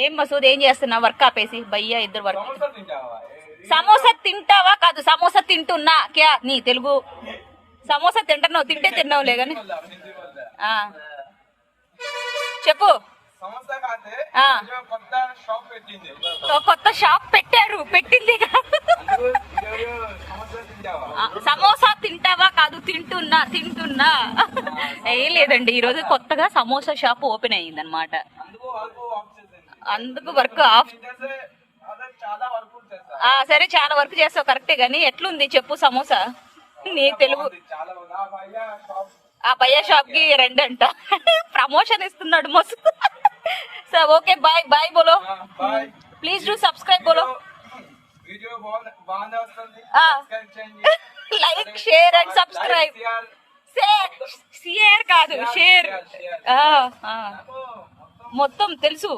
ఏం మసూద్ ఏం చేస్తున్నావు? వర్క్ ఆపేసి భయ్యా ఇద్దరు వర్క్. సమోసా తింటావా కాదు, సమోసా తింటున్నా క్యా నీ తెలుగు. సమోసా తింటున్నావు, తింటే తిన్నావులే గాని చెప్పు. కొత్త షాప్ పెట్టారు, పెట్టింది కాదు. సమోసా తింటావా కాదు, తింటున్నా తింటున్నా. ఏం లేదండి, ఈరోజు కొత్తగా సమోసా షాప్ ఓపెన్ అయ్యింది అనమాట. అందుకు వర్క్ ఆఫ్. సరే చాలా వర్క్ చేస్తావు కరెక్టే గాని ఎట్లుంది చెప్పు సమోసా నీ తెలుగు. ఆ భయ్యా షాప్ కి రండి అంట. ప్రమోషన్ ఇస్తున్నాడు మస్తు. సో ఓకే బాయ్ బాయ్ బోలో. ప్లీజ్ డూ సబ్స్క్రైబ్ బోలో. Like share and subscribe. Share కాదు షేర్, మొత్తం తెలుసు.